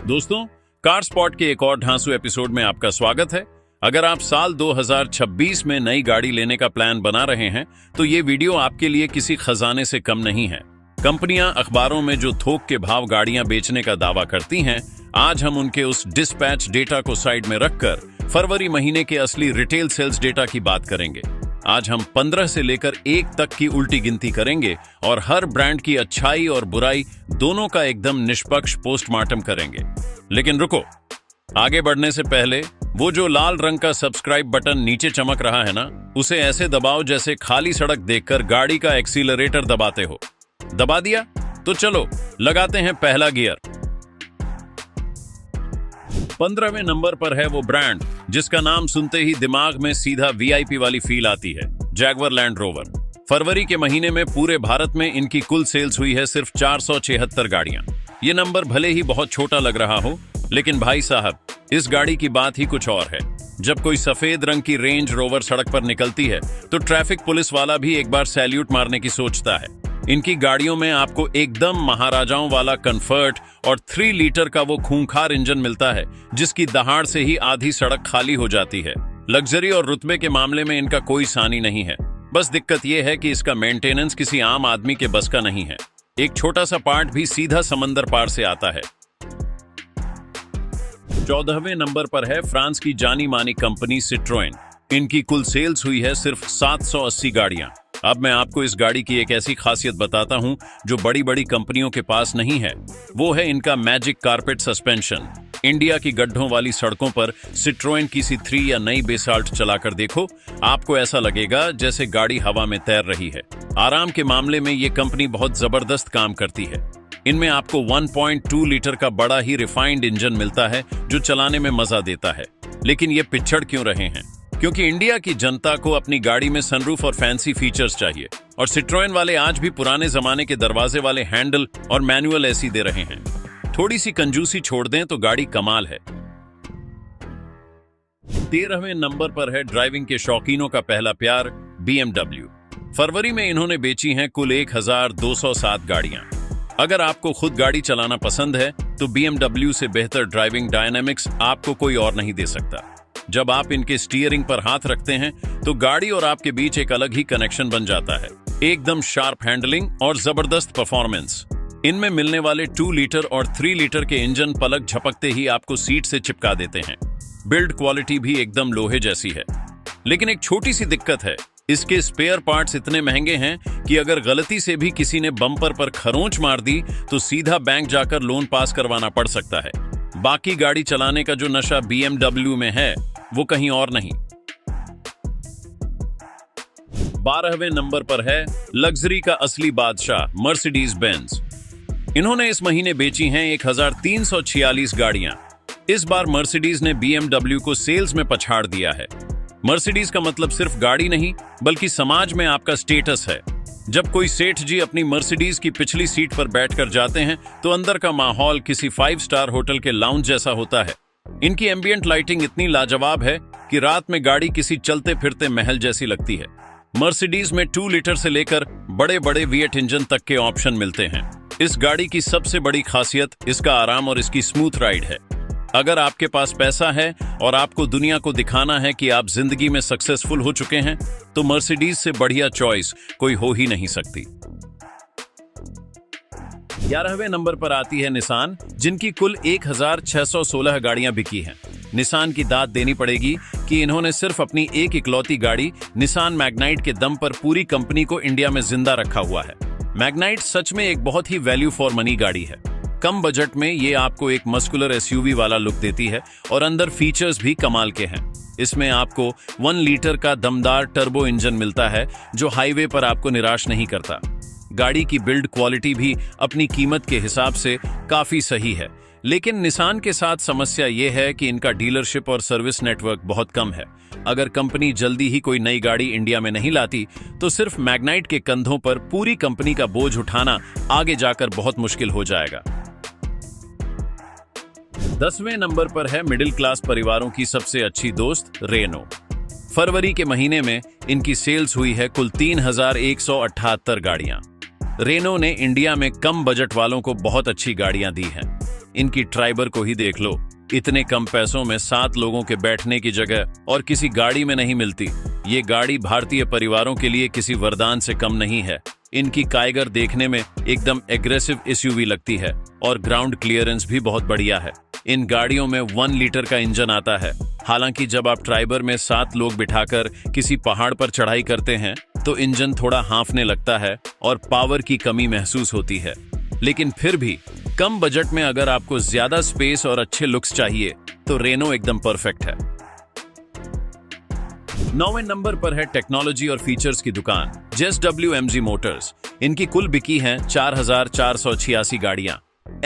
दोस्तों, car spot के एक और ढांसू एपिसोड में आपका स्वागत है। अगर आप साल 2026 में नई गाड़ी लेने का प्लान बना रहे हैं तो ये वीडियो आपके लिए किसी खजाने से कम नहीं है। कंपनियां अखबारों में जो थोक के भाव गाड़ियां बेचने का दावा करती हैं, आज हम उनके उस डिस्पैच डेटा को साइड में रखकर फरवरी महीने के असली रिटेल सेल्स डेटा की बात करेंगे। आज हम 15 से लेकर 1 तक की उल्टी गिनती करेंगे और हर ब्रांड की अच्छाई और बुराई दोनों का एकदम निष्पक्ष पोस्टमार्टम करेंगे। लेकिन रुको, आगे बढ़ने से पहले वो जो लाल रंग का सब्सक्राइब बटन नीचे चमक रहा है ना, उसे ऐसे दबाओ जैसे खाली सड़क देखकर गाड़ी का एक्सीलरेटर दबाते हो। दबा दिया? तो चलो लगाते हैं पहला गियर। 15वें नंबर पर है वो ब्रांड जिसका नाम सुनते ही दिमाग में सीधा वीआईपी वाली फील आती है, जैगवार लैंड रोवर। फरवरी के महीने में पूरे भारत में इनकी कुल सेल्स हुई है सिर्फ 476 गाड़ियां। ये नंबर भले ही बहुत छोटा लग रहा हो, लेकिन भाई साहब, इस गाड़ी की बात ही कुछ और है। जब कोई सफेद रंग की रेंज रोवर सड़क पर निकलती है तो ट्रैफिक पुलिस वाला भी एक बार सैल्यूट मारने की सोचता है। इनकी गाड़ियों में आपको एकदम महाराजाओं वाला कंफर्ट और 3 लीटर का वो खूंखार इंजन मिलता है जिसकी दहाड़ से ही आधी सड़क खाली हो जाती है। लग्जरी और रुतबे के मामले में इनका कोई सानी नहीं है। बस दिक्कत यह है कि इसका मेंटेनेंस किसी आम आदमी के बस का नहीं है। एक छोटा सा पार्ट भी सीधा समंदर पार से आता है। 14वें नंबर पर है फ्रांस की जानी मानी कंपनी सिट्रोएन। इनकी कुल सेल्स हुई है सिर्फ 780 गाड़ियां। अब मैं आपको इस गाड़ी की एक ऐसी खासियत बताता हूं जो बड़ी बड़ी कंपनियों के पास नहीं है। वो है इनका मैजिक कारपेट सस्पेंशन। इंडिया की गड्ढों वाली सड़कों पर सिट्रोएन की C3 या नई बेसाल्ट चलाकर देखो, आपको ऐसा लगेगा जैसे गाड़ी हवा में तैर रही है। आराम के मामले में ये कंपनी बहुत जबरदस्त काम करती है। इनमें आपको 1.2 लीटर का बड़ा ही रिफाइंड इंजन मिलता है जो चलाने में मजा देता है। लेकिन ये पिछड़ क्यों रहे हैं? क्योंकि इंडिया की जनता को अपनी गाड़ी में सनरूफ और फैंसी फीचर्स चाहिए, और सिट्रोएन वाले आज भी पुराने जमाने के दरवाजे वाले हैंडल और मैनुअल एसी दे रहे हैं। थोड़ी सी कंजूसी छोड़ दें तो गाड़ी कमाल है। 13वें नंबर पर है ड्राइविंग के शौकीनों का पहला प्यार, BMW। फरवरी में इन्होंने बेची हैं कुल 1207 गाड़ियां। अगर आपको खुद गाड़ी चलाना पसंद है तो BMW से बेहतर ड्राइविंग डायनामिक्स आपको कोई और नहीं दे सकता। जब आप इनके स्टीयरिंग पर हाथ रखते हैं तो गाड़ी और आपके बीच एक अलग ही कनेक्शन बन जाता है। एकदम शार्प हैंडलिंग और जबरदस्त परफॉर्मेंस। इनमें मिलने वाले 2 लीटर और 3 लीटर के इंजन पलक झपकते ही आपको सीट से चिपका देते हैं। बिल्ड क्वालिटी भी एकदम लोहे जैसी है। लेकिन एक छोटी सी दिक्कत है, इसके स्पेयर पार्ट्स इतने महंगे हैं कि अगर गलती से भी किसी ने बम्पर पर खरोंच मार दी तो सीधा बैंक जाकर लोन पास करवाना पड़ सकता है। बाकी गाड़ी चलाने का जो नशा BMW में है वो कहीं और नहीं। 12वें नंबर पर है लग्जरी का असली बादशाह, मर्सिडीज बेंज। इन्होंने इस महीने बेची हैं 1346 गाड़ियां। इस बार मर्सिडीज ने BMW को सेल्स में पछाड़ दिया है। मर्सिडीज का मतलब सिर्फ गाड़ी नहीं बल्कि समाज में आपका स्टेटस है। जब कोई सेठ जी अपनी मर्सिडीज की पिछली सीट पर बैठकर जाते हैं तो अंदर का माहौल किसी 5 स्टार होटल के लाउंज जैसा होता है। इनकी एम्बियंट लाइटिंग इतनी लाजवाब है कि रात में गाड़ी किसी चलते फिरते महल जैसी लगती है। मर्सिडीज में 2 लीटर से लेकर बड़े बड़े V8 इंजन तक के ऑप्शन मिलते हैं। इस गाड़ी की सबसे बड़ी खासियत इसका आराम और इसकी स्मूथ राइड है। अगर आपके पास पैसा है और आपको दुनिया को दिखाना है कि आप जिंदगी में सक्सेसफुल हो चुके हैं तो मर्सिडीज से बढ़िया चॉइस कोई हो ही नहीं सकती। 11वें नंबर पर आती है निसान, जिनकी कुल 1616 गाड़ियां बिकी हैं। निसान की दाद देनी पड़ेगी कि इन्होंने सिर्फ अपनी एक इकलौती गाड़ी निसान मैग्नाइट के दम पर पूरी कंपनी को इंडिया में जिंदा रखा हुआ है। मैग्नाइट सच में एक बहुत ही वैल्यू फॉर मनी गाड़ी है। कम बजट में ये आपको एक मस्कुलर SUV वाला लुक देती है और अंदर फीचर्स भी कमाल के हैं। इसमें आपको 1 लीटर का दमदार टर्बो इंजन मिलता है जो हाईवे पर आपको निराश नहीं करता। गाड़ी की बिल्ड क्वालिटी भी अपनी कीमत के हिसाब से काफी सही है। लेकिन निसान के साथ समस्या ये है कि इनका डीलरशिप और सर्विस नेटवर्क बहुत कम है। अगर कंपनी जल्दी ही कोई नई गाड़ी इंडिया में नहीं लाती तो सिर्फ मैग्नाइट के कंधों पर पूरी कंपनी का बोझ उठाना आगे जाकर बहुत मुश्किल हो जाएगा। 10वें नंबर पर है मिडिल क्लास परिवारों की सबसे अच्छी दोस्त, रेनो। फरवरी के महीने में इनकी सेल्स हुई है कुल 3178 गाड़ियां। रेनो ने इंडिया में कम बजट वालों को बहुत अच्छी गाड़ियां दी हैं। इनकी ट्राइबर को ही देख लो। इतने कम पैसों में 7 लोगों के बैठने की जगह और किसी गाड़ी में नहीं मिलती। ये गाड़ी भारतीय परिवारों के लिए किसी वरदान से कम नहीं है। इनकी काइगर देखने में एकदम एग्रेसिव एसयूवी लगती है और ग्राउंड क्लियरेंस भी बहुत बढ़िया है। इन गाड़ियों में 1 लीटर का इंजन आता है। हालांकि जब आप ट्राइबर में 7 लोग बिठाकर किसी पहाड़ पर चढ़ाई करते हैं तो इंजन थोड़ा हाँफने लगता है और पावर की कमी महसूस होती है। लेकिन फिर भी कम बजट में अगर आपको ज्यादा स्पेस और अच्छे लुक्स चाहिए तो रेनो एकदम परफेक्ट है। 9वें नंबर पर है टेक्नोलॉजी और फीचर्स की दुकान JSW MG मोटर्स। इनकी कुल बिकी हैं 4486 गाड़ियां।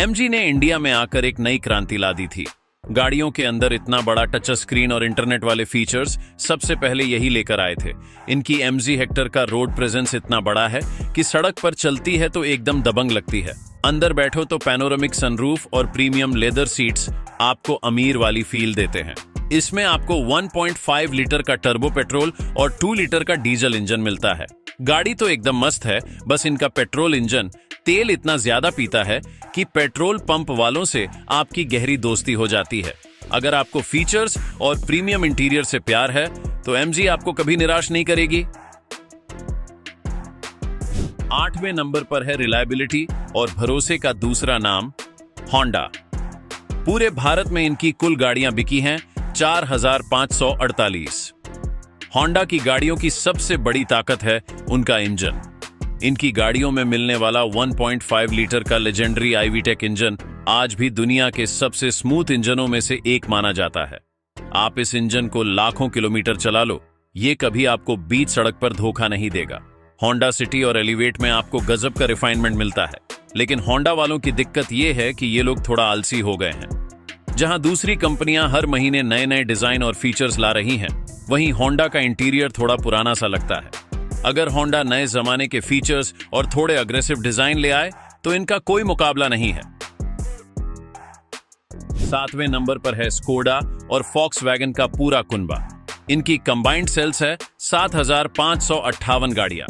MG ने इंडिया में आकर एक नई क्रांति ला दी थी। गाड़ियों के अंदर इतना बड़ा टच स्क्रीन और इंटरनेट वाले फीचर्स सबसे पहले यही लेकर आए थे। इनकी MG हेक्टर का रोड प्रेजेंस इतना बड़ा है कि सड़क पर चलती है तो एकदम दबंग लगती है। अंदर बैठो तो पैनोरामिक सनरूफ और प्रीमियम लेदर सीट्स आपको अमीर वाली फील देते हैं। इसमें आपको 1.5 लीटर का टर्बो पेट्रोल और 2 लीटर का डीजल इंजन मिलता है। गाड़ी तो एकदम मस्त है, बस इनका पेट्रोल इंजन तेल इतना ज्यादा पीता है कि पेट्रोल पंप वालों से आपकी गहरी दोस्ती हो जाती है। अगर आपको फीचर्स और प्रीमियम इंटीरियर से प्यार है तो MG आपको कभी निराश नहीं करेगी। 8वें नंबर पर है रिलायबिलिटी और भरोसे का दूसरा नाम होंडा। पूरे भारत में इनकी कुल गाड़ियां बिकी हैं 4548। होंडा की गाड़ियों की सबसे बड़ी ताकत है उनका इंजन। इनकी गाड़ियों में मिलने वाला 1.5 लीटर का लेजेंडरी IVTEC इंजन आज भी दुनिया के सबसे स्मूथ इंजनों में से एक माना जाता है। आप इस इंजन को लाखों किलोमीटर चला लो, ये कभी आपको बीच सड़क पर धोखा नहीं देगा। होंडा सिटी और एलिवेट में आपको गजब का रिफाइनमेंट मिलता है। लेकिन होंडा वालों की दिक्कत ये है कि ये लोग थोड़ा आलसी हो गए हैं। जहां दूसरी कंपनियां हर महीने नए नए डिजाइन और फीचर्स ला रही हैं, वहीं होंडा का इंटीरियर थोड़ा पुराना सा लगता है। अगर होंडा नए जमाने के फीचर्स और थोड़े अग्रेसिव डिजाइन ले आए तो इनका कोई मुकाबला नहीं है। 7वें नंबर पर है स्कोडा और फॉक्सवैगन का पूरा कुनबा। इनकी कंबाइंड सेल्स है 7558 गाड़ियां।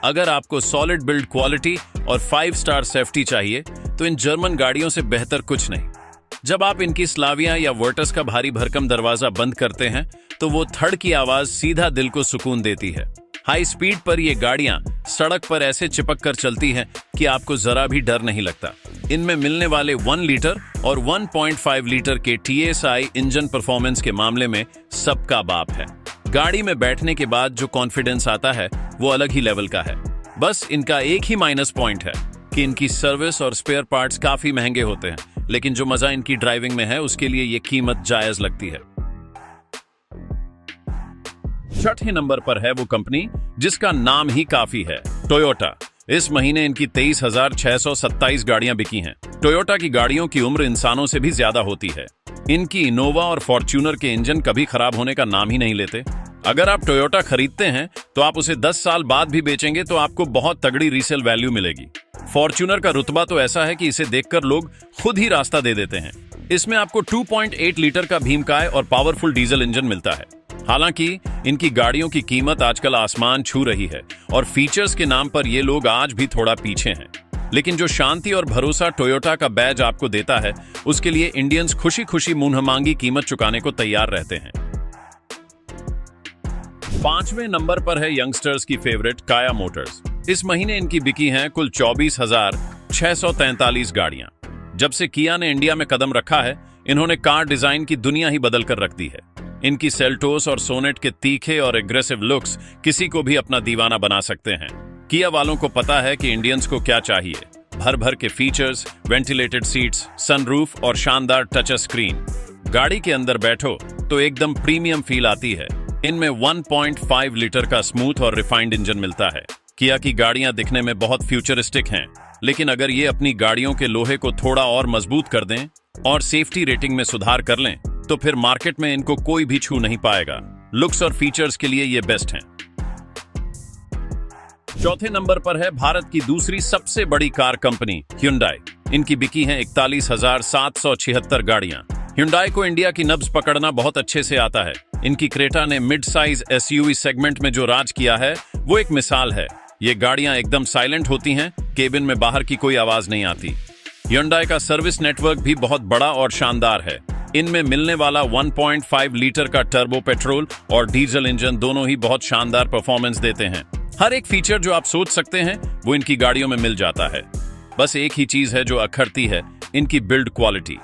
अगर आपको सॉलिड बिल्ड क्वालिटी और 5 स्टार सेफ्टी चाहिए तो इन जर्मन गाड़ियों से बेहतर कुछ नहीं। जब आप इनकी स्लाविया या वर्टस का भारी भरकम दरवाजा बंद करते हैं तो वो थड़ की आवाज सीधा दिल को सुकून देती है। हाई स्पीड पर ये गाड़ियां सड़क पर ऐसे चिपक कर चलती हैं कि आपको जरा भी डर नहीं लगता। इनमें मिलने वाले 1 लीटर और 1.5 लीटर के TSI इंजन परफॉर्मेंस के मामले में सबका बाप है। गाड़ी में बैठने के बाद जो कॉन्फिडेंस आता है वो अलग ही लेवल का है। बस इनका एक ही माइनस पॉइंट है कि इनकी सर्विस और स्पेयर पार्ट्स काफी महंगे होते हैं, लेकिन जो मजा इनकी ड्राइविंग में है उसके लिए ये कीमत जायज लगती है। 6ठे नंबर पर है वो कंपनी जिसका नाम ही काफी है, टोयोटा। इस महीने इनकी 23,627 गाड़ियां बिकी हैं। टोयोटा की गाड़ियों की उम्र इंसानों से भी ज्यादा होती है। इनकी इनोवा और फॉर्च्यूनर के इंजन कभी खराब होने का नाम ही नहीं लेते। अगर आप टोयोटा खरीदते हैं तो आप उसे 10 साल बाद भी बेचेंगे तो आपको बहुत तगड़ी रीसेल वैल्यू मिलेगी। फॉर्च्यूनर का रुतबा तो ऐसा है कि इसे देखकर लोग खुद ही रास्ता दे देते हैं। इसमें आपको 2.8 लीटर का भीमकाय और पावरफुल डीजल इंजन मिलता है। हालांकि इनकी गाड़ियों की कीमत आजकल आसमान छू रही है और फीचर्स के नाम पर ये लोग आज भी थोड़ा पीछे हैं। लेकिन जो शांति और भरोसा टोयोटा का बैज आपको देता है उसके लिए इंडियंस खुशी खुशी मुंह मांगी कीमत चुकाने को तैयार रहते हैं। 5वें नंबर पर है यंगस्टर्स की फेवरेट काया मोटर्स। इस महीने इनकी बिकी हैं कुल 24,643 गाड़ियां। जब से किया ने इंडिया में कदम रखा है, इन्होंने कार डिजाइन की दुनिया ही बदल कर रख दी है। इनकी सेल्टोस और सोनेट के तीखे और एग्रेसिव लुक्स किसी को भी अपना दीवाना बना सकते हैं। किया वालों को पता है कि इंडियंस को क्या चाहिए, भर भर के फीचर्स, वेंटिलेटेड सीट्स, सनरूफ और शानदार टच स्क्रीन। गाड़ी के अंदर बैठो तो एकदम प्रीमियम फील आती है। इनमें 1.5 लीटर का स्मूथ और रिफाइंड इंजन मिलता है। किया की गाड़ियां दिखने में बहुत फ्यूचरिस्टिक हैं, लेकिन अगर ये अपनी गाड़ियों के लोहे को थोड़ा और मजबूत कर दें और सेफ्टी रेटिंग में सुधार कर लें तो फिर मार्केट में इनको कोई भी छू नहीं पाएगा। लुक्स और फीचर्स के लिए ये बेस्ट हैं। 4थे नंबर पर है भारत की दूसरी सबसे बड़ी कार कंपनी Hyundai। इनकी बिकी हैं 41,776 गाड़ियां। Hyundai को इंडिया की नब्ज पकड़ना बहुत अच्छे से आता है। इनकी क्रेटा ने मिड साइज SUV सेगमेंट में जो राज किया है वो एक मिसाल है। ये गाड़ियां एकदम साइलेंट होती हैं, केबिन में बाहर की कोई आवाज नहीं आती। Hyundai का सर्विस नेटवर्क भी बहुत बड़ा और शानदार है। इनमें मिलने वाला 1.5 लीटर का टर्बो पेट्रोल और डीजल इंजन दोनों ही बहुत शानदार परफॉर्मेंस देते हैं। हर एक फीचर जो आप सोच सकते हैं वो इनकी गाड़ियों में मिल जाता है। बस एक ही चीज है जो अखरती है, इनकी बिल्ड क्वालिटी।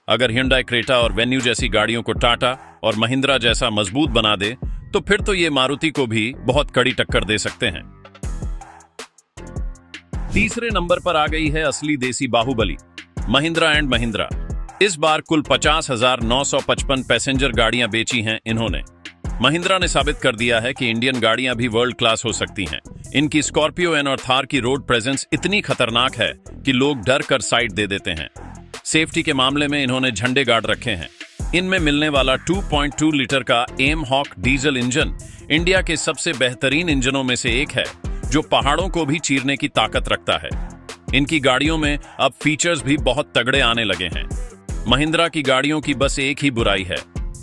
अगर Hyundai क्रेटा और वेन्यू जैसी गाड़ियों को टाटा और महिंद्रा जैसा मजबूत बना दे तो फिर तो ये मारुति को भी बहुत कड़ी टक्कर दे सकते हैं। तीसरे नंबर पर आ गई है असली देसी बाहुबली, महिंद्रा एंड महिंद्रा। इस बार कुल 50,955 पैसेंजर गाड़ियां बेची हैं इन्होंने। महिंद्रा ने साबित कर दिया है कि इंडियन गाड़ियां भी वर्ल्ड क्लास हो सकती हैं। इनकी स्कॉर्पियो एन और थार की रोड प्रेजेंस इतनी खतरनाक है कि लोग डर कर साइड दे देते हैं। सेफ्टी के मामले में इन्होंने झंडे गाड़ रखे हैं। इनमें मिलने वाला 2.2 लीटर का mHawk diesel engine India के सबसे बेहतरीन इंजनों में से एक है, जो पहाड़ों को भी चीरने की ताकत रखता है। इनकी गाड़ियों में अब फीचर्स भी बहुत तगड़े आने लगे हैं। महिंद्रा की गाड़ियों की बस एक ही बुराई है,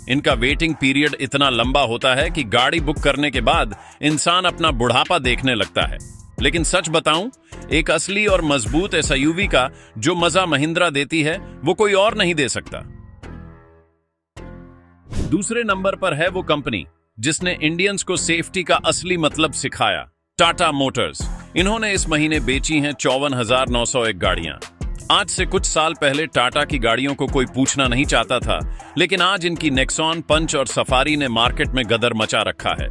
इनका वेटिंग पीरियड इतना लंबा होता है कि गाड़ी बुक करने के बाद इंसान अपना बुढ़ापा देखने लगता है। लेकिन सच बताऊं, एक असली और मजबूत एसयूवी का जो मजा महिंद्रा देती है वो कोई और नहीं दे सकता। दूसरे नंबर पर है वो कंपनी जिसने इंडियंस को सेफ्टी का असली मतलब सिखाया, टाटा मोटर्स। इन्होंने इस महीने बेची हैं 54,901 गाड़ियां। आज से कुछ साल पहले टाटा की गाड़ियों को कोई पूछना नहीं चाहता था, लेकिन आज इनकी नेक्सॉन, पंच और सफारी ने मार्केट में गदर मचा रखा है।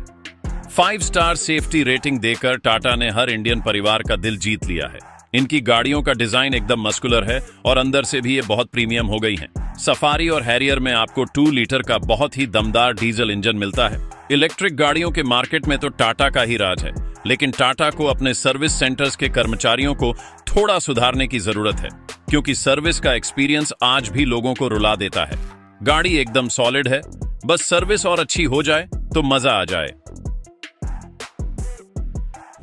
5 स्टार सेफ्टी रेटिंग देकर टाटा ने हर इंडियन परिवार का दिल जीत लिया है। इनकी गाड़ियों का डिजाइन एकदम मस्कुलर है और अंदर से भी ये बहुत प्रीमियम हो गई हैं। सफारी और हैरियर में आपको 2 लीटर का बहुत ही दमदार डीजल इंजन मिलता है। इलेक्ट्रिक गाड़ियों के मार्केट में तो टाटा का ही राज है, लेकिन टाटा को अपने सर्विस सेंटर्स के कर्मचारियों को थोड़ा सुधारने की जरूरत है, क्योंकि सर्विस का एक्सपीरियंस आज भी लोगों को रुला देता है। गाड़ी एकदम सॉलिड है, बस सर्विस और अच्छी हो जाए तो मजा आ जाए।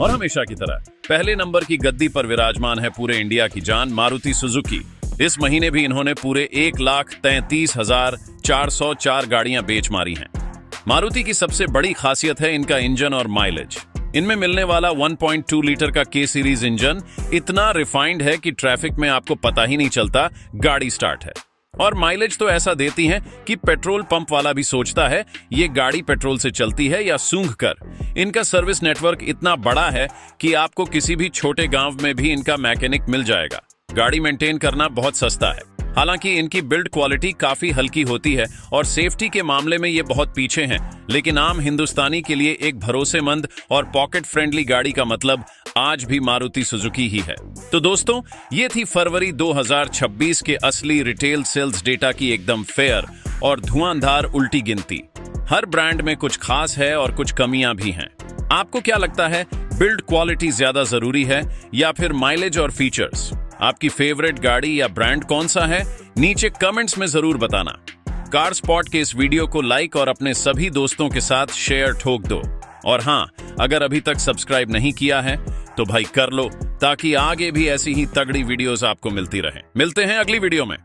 और हमेशा की तरह पहले नंबर की गद्दी पर विराजमान है पूरे इंडिया की जान, मारुति सुजुकी। इस महीने भी इन्होंने पूरे 1,33,404 गाड़ियां बेच मारी हैं। मारुति की सबसे बड़ी खासियत है इनका इंजन और माइलेज। इनमें मिलने वाला 1.2 लीटर का के सीरीज इंजन इतना रिफाइंड है कि ट्रैफिक में आपको पता ही नहीं चलता गाड़ी स्टार्ट है। और माइलेज तो ऐसा देती है कि पेट्रोल पंप वाला भी सोचता है ये गाड़ी पेट्रोल से चलती है या सूंघ कर। इनका सर्विस नेटवर्क इतना बड़ा है कि आपको किसी भी छोटे गांव में भी इनका मैकेनिक मिल जाएगा। गाड़ी मेंटेन करना बहुत सस्ता है। हालांकि इनकी बिल्ड क्वालिटी काफी हल्की होती है और सेफ्टी के मामले में ये बहुत पीछे हैं, लेकिन आम हिंदुस्तानी के लिए एक भरोसेमंद और पॉकेट फ्रेंडली गाड़ी का मतलब आज भी मारुति सुजुकी ही है। तो दोस्तों, ये थी फरवरी 2026 के असली रिटेल सेल्स डेटा की एकदम फेयर और धुआंधार उल्टी गिनती। हर ब्रांड में कुछ खास है और कुछ कमियां भी हैं। आपको क्या लगता है, बिल्ड क्वालिटी ज्यादा जरूरी है या फिर माइलेज और फीचर्स? आपकी फेवरेट गाड़ी या ब्रांड कौन सा है? नीचे कमेंट्स में जरूर बताना। कार स्पॉट के इस वीडियो को लाइक और अपने सभी दोस्तों के साथ शेयर ठोक दो। और हाँ, अगर अभी तक सब्सक्राइब नहीं किया है तो भाई कर लो, ताकि आगे भी ऐसी ही तगड़ी वीडियोस आपको मिलती रहे। मिलते हैं अगली वीडियो में।